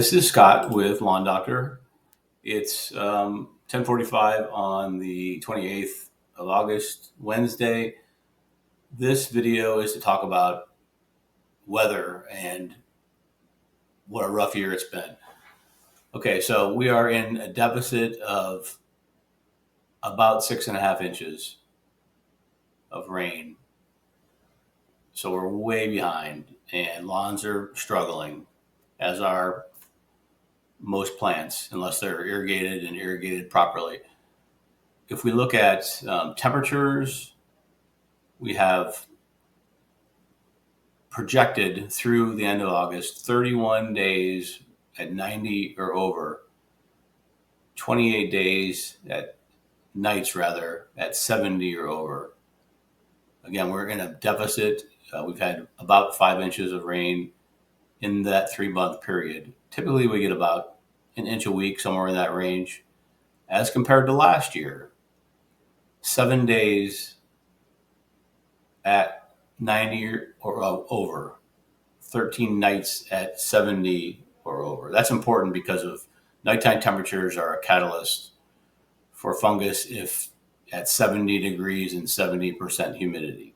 This is Scott with Lawn Doctor. It's 10:45 on the 28th of August, Wednesday. This video is to talk about weather and what a rough year it's been. Okay, so we are in a deficit of about 6.5 inches of rain. So we're way behind, and lawns are struggling, as are most plants, unless they're irrigated and irrigated properly. If we look at temperatures, we have projected through the end of August 31 days at 90 or over, 28 days at nights rather at 70 or over. Again, we're in a deficit. We've had about 5 inches of rain in that 3-month period. Typically, we get about an inch a week, somewhere in that range, as compared to last year. 7 days at 90 or over, 13 nights at 70 or over. That's important because of nighttime temperatures are a catalyst for fungus if at 70 degrees and 70% humidity.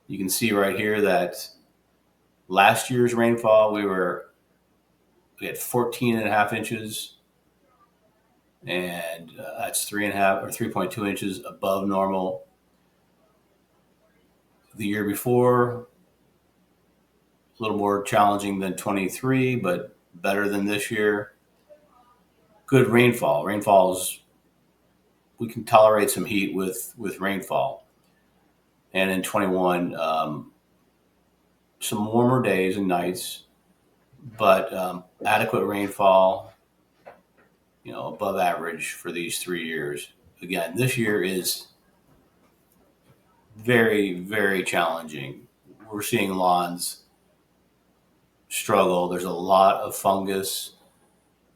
You can see right here that last year's rainfall, we had 14.5 inches, and that's 3.5 or 3.2 inches above normal. The year before, a little more challenging than 23, but better than this year. Good rainfall. We can tolerate some heat with rainfall. And in 21, some warmer days and nights, but adequate rainfall, above average for these 3 years. Again, this year is very, very challenging. We're seeing lawns struggle. There's a lot of fungus.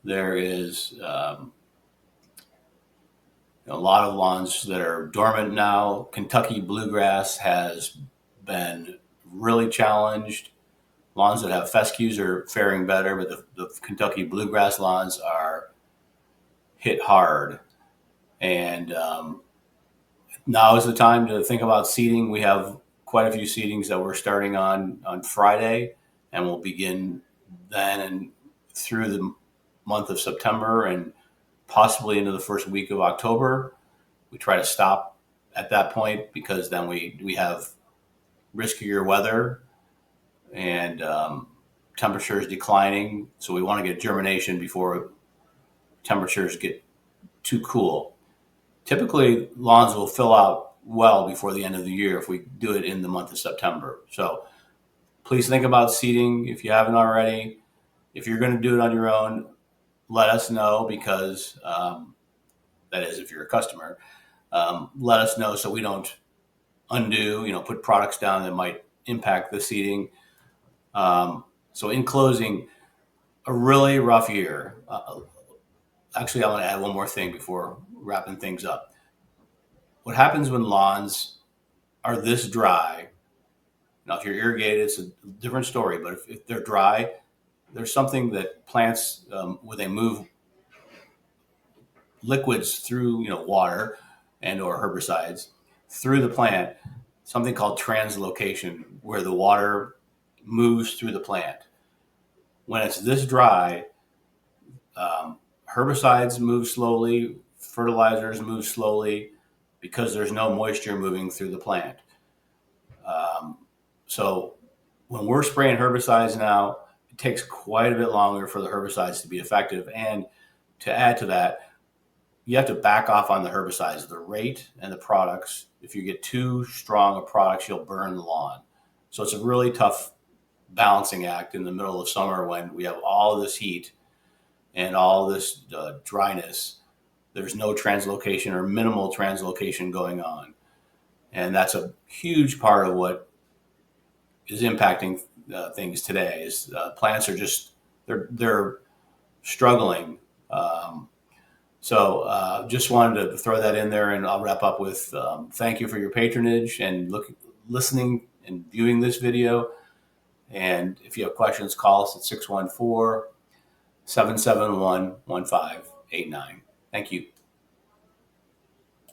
There is a lot of lawns that are dormant now. Kentucky bluegrass has been really challenged. Lawns that have fescues are faring better, but the Kentucky bluegrass lawns are hit hard. And now is the time to think about seeding. We have quite a few seedings that we're starting on Friday, and we'll begin then and through the month of September and possibly into the first week of October. We try to stop at that point because then we have riskier weather and temperatures declining. So we want to get germination before temperatures get too cool. Typically, lawns will fill out well before the end of the year if we do it in the month of September. So please think about seeding if you haven't already. If you're going to do it on your own, let us know because that is if you're a customer. Let us know so we don't undo, put products down that might impact the seeding. So in closing, a really rough year. Actually, I want to add one more thing before wrapping things up. What happens when lawns are this dry? Now, if you're irrigated, it's a different story. But if they're dry, there's something that plants, when they move liquids through, water and or herbicides through the plant, something called translocation, where the water moves through the plant. When it's this dry, herbicides move slowly, fertilizers move slowly because there's no moisture moving through the plant. So when we're spraying herbicides now, it takes quite a bit longer for the herbicides to be effective. And to add to that, you have to back off on the herbicides, the rate and the products. If you get too strong of products, you'll burn the lawn. So it's a really tough balancing act in the middle of summer when we have all this heat and all this dryness. There's no translocation or minimal translocation going on. And that's a huge part of what is impacting things today is plants are just, they're struggling. So just wanted to throw that in there, and I'll wrap up with thank you for your patronage and listening and viewing this video. And if you have questions, call us at 614 771 1589. Thank you.